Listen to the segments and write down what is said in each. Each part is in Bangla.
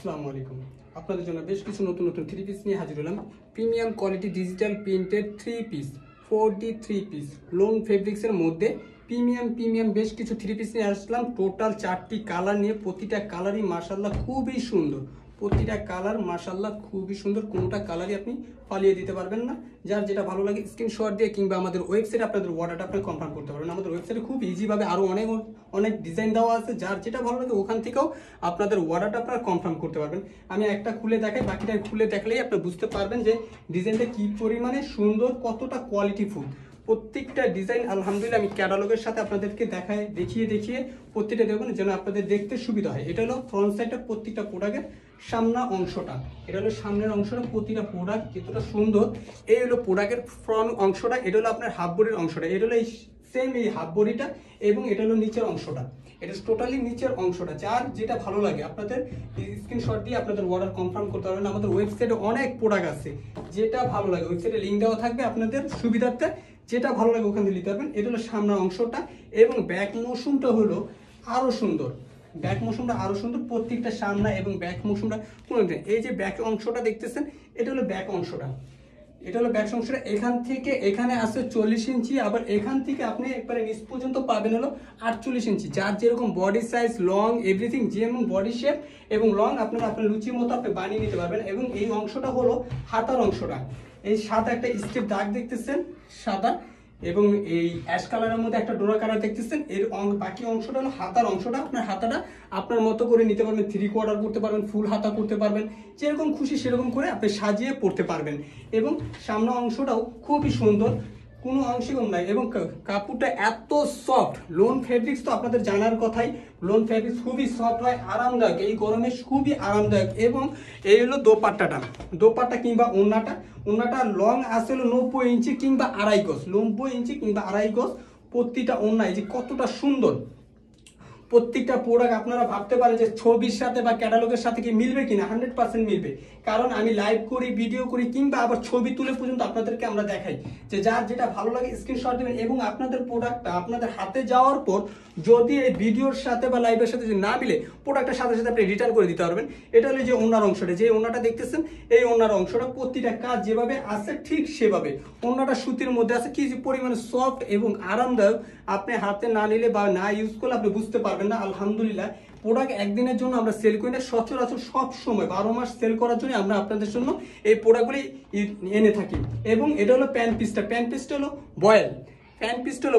আসসালামু আলাইকুম। আপনাদের জন্য বেশ কিছু নতুন নতুন থ্রি পিস নিয়ে হাজির হলাম। Premium quality digital printed three piece, 4D three piece loan ফেব্রিক্সের মধ্যে প্রিমিয়াম বেশ কিছু থ্রি পিস নিয়ে আসলাম। টোটাল 4টি কালার নিয়ে, প্রতিটা কালারই মাশাআল্লাহ খুবই সুন্দর। প্রতিটা কালার মাশাআল্লাহ খুবই সুন্দর, কোনোটা কালারই আপনি পালিয়ে দিতে পারবেন না। যার যেটা ভালো লাগে স্ক্রিনশট দিয়ে কিংবা আমাদের ওয়েবসাইটে আপনাদের অর্ডারটা আপনি কনফার্ম করতে পারবেন। আমাদের ওয়েবসাইটে খুব ইজিভাবে আরও অনেক ডিজাইন দেওয়া আছে, যার যেটা ভালো লাগে ওখান থেকেও আপনাদের অর্ডারটা আপনারা কনফার্ম করতে পারবেন। আমি একটা খুলে দেখাই, বাকিটা খুলে দেখলেই আপনি বুঝতে পারবেন যে ডিজাইনটা কী পরিমাণে সুন্দর, কতটা কোয়ালিটিফুল। প্রত্যেকটা ডিজাইন আলহামদুলিল্লাহ আমি ক্যাটালগের সাথে আপনাদেরকে দেখিয়ে প্রত্যেকটা দেখবেন যেন আপনাদের দেখতে সুবিধা হয়। এটা হলো ফ্রন্ট সাইডটা, প্রত্যেকটা প্রোডাক্টের সামনা অংশটা, এটা হলো সামনের অংশটা। প্রতিটা প্রোডাক্ট যতটা সুন্দর, এই হলো প্রোডাক্টের ফ্রন্ট অংশটা, এটা হলো আপনার হাফ বডির অংশটা, এটা হলো এই সেম এই হাফ বডিটা, এবং এটা হলো নিচের অংশটা, এটা টোটালি নিচের অংশটা। যার যেটা ভালো লাগে আপনাদের স্ক্রিনশট দিয়ে আপনাদের অর্ডার কনফার্ম করতে পারবেন। আমাদের ওয়েবসাইটে অনেক প্রোডাক্ট আছে, যেটা ভালো লাগে ওয়েবসাইটে লিঙ্ক দেওয়া থাকবে, আপনাদের সুবিধার্থে যেটা ভালো লাগে ওখান থেকে নিতে পারবেন। এটা হলো সামনের অংশটা, এবং ব্যাক মৌসুমটা হলো আরো সুন্দর। ব্যাক মৌসুমটা আরো সুন্দর, প্রত্যেকটা সামনা এবং ব্যাক মৌসুমটা এই যে ব্যাক অংশটা দেখতেছেন, এটা হলো ব্যাক অংশটা, এটা হলো ব্যাক অংশটা। এখান থেকে এখানে আসে 40 ইঞ্চি, আবার এখান থেকে আপনি একবারে নিচ পর্যন্ত পাবেন হলো 48 ইঞ্চি। যার যেরকম বডি সাইজ, লং, এভরিথিং, যেমন বডি শেপ এবং লং আপনার রুচি মতো আপনি বানিয়ে নিতে পারবেন। এবং এই অংশটা হলো হাতার অংশটা, এই সাদা একটা স্টেপ দাগ দেখতেছেন সাদা, এবং এই অ্যাশ কালারের মধ্যে একটা ডোরা কালার দেখতেছেন। এর বাকি অংশটা হলো হাতার অংশটা। আপনার হাতাটা আপনার মতো করে নিতে পারবেন, 3/4 করতে পারবেন, ফুল হাতা করতে পারবেন, যেরকম খুশি সেরকম করে আপনি সাজিয়ে পড়তে পারবেন। এবং সামনের অংশটাও খুবই সুন্দর, কোনো অংশে কম নাই। এবং কাপড়টা এত সফট, লোন ফেব্রিক্স তো আপনাদের জানার কথাই, লোন ফেব্রিক্স খুবই সফট হয়, আরামদায়ক, এই গরমে খুবই আরামদায়ক। এবং এই হলো দোপাট্টা কিংবা ওড়নাটা লং আসে হলো 90 ইঞ্চি কিংবা 2.5 গজ, 90 ইঞ্চি কিংবা 2.5 গজ প্রতিটা ওড়নায়। যে কতটা সুন্দর প্রত্যেকটা প্রোডাক্ট, আপনারা ভাবতে পারেন যে ছবির সাথে বা ক্যাটালগের সাথে কি মিলবে কিনা, 100% মিলবে। কারণ আমি লাইভ করি, ভিডিও করি, কিংবা আবার ছবি তুলে পর্যন্ত আপনাদেরকে আমরা দেখাই। যে যার যেটা ভালো লাগে স্ক্রিনশট দেবেন, এবং আপনাদের প্রোডাক্টটা আপনাদের হাতে যাওয়ার পর যদি এই ভিডিওর সাথে বা লাইভের সাথে যদি না মিলে, প্রোডাক্টের সাথে সাথে আপনি রিটার্ন করে দিতে পারবেন। এটা হলো যে ওনার অংশটা, যে ওনাটা দেখতেছেন, এই ওনার অংশটা প্রতিটা কাজ যেভাবে আছে ঠিক সেভাবে। ওনাটা সুতির মধ্যে আছে, কি পরিমাণে সফট এবং আরামদায়ক, আপনি হাতে না নিলে বা না ইউজ করলে আপনি বুঝতে পারবেন না। আলহামদুলিল্লাহ প্রোডাক্ট একদিনের জন্য আমরা সেল করি না, সচরাচর সব সময় 12 মাস সেল করার জন্য আমরা আপনাদের জন্য এই প্রোডাক্টগুলি এনে থাকি। এবং এটা হলো প্যান্ট পিসটা হলো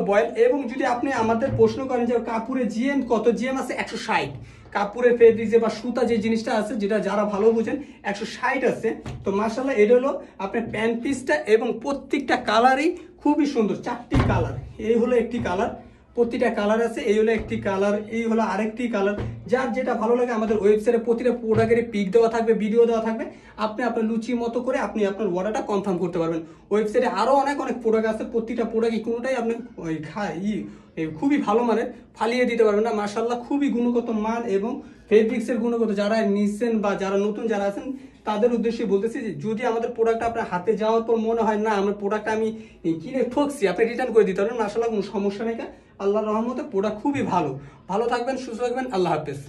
বয়েল, এবং যদি আপনি আমাদের প্রশ্ন করেন যে কাপড়ের জিএম কত, জিএম আছে 160। কাপড়ের ফেব্রিক্সে বা সুতা যে জিনিসটা আছে, যেটা যারা ভালো বুঝেন, 160 আছে। তো মাশাআল্লাহ এটা হলো আপনার প্যান্ট পিসটা, এবং প্রত্যেকটা কালারই খুবই সুন্দর। 4টি কালার, এই হলো একটি কালার, প্রতিটা কালার আছে, এই হলো একটি কালার, এই হলো আরেকটি কালার। যার যেটা ভালো লাগে আমাদের ওয়েবসাইটে প্রতিটা প্রোডাক্টের পিক দেওয়া থাকবে, ভিডিও দেওয়া থাকবে, আপনি আপনার লুচি মতো করে আপনি আপনার অর্ডারটা কনফার্ম করতে পারবেন। ওয়েবসাইটে আরও অনেক প্রোডাক্ট আছে, প্রতিটা প্রোডাক্টই কোনোটাই আপনি খুবই ভালো মানের ফালিয়ে দিতে পারবেন না। মাশাআল্লাহ খুবই গুণগত মান এবং ফেব্রিক্সের গুণগত, যারা নিচ্ছেন বা যারা নতুন যারা আছেন তাদের উদ্দেশ্যে বলতেছি যে যদি আমাদের প্রোডাক্টটা আপনার হাতে যাওয়ার পর মনে হয় না আমার প্রোডাক্টটা আমি কিনে ঠকছি, আপনি রিটার্ন করে দিতে পারবেন। মাশাআল্লাহ কোনো সমস্যা নেই, আল্লাহর রহমতে প্রোডাক্ট খুবই ভালো থাকবেন, সুস্থ থাকবেন, আল্লাহ হাফেজ।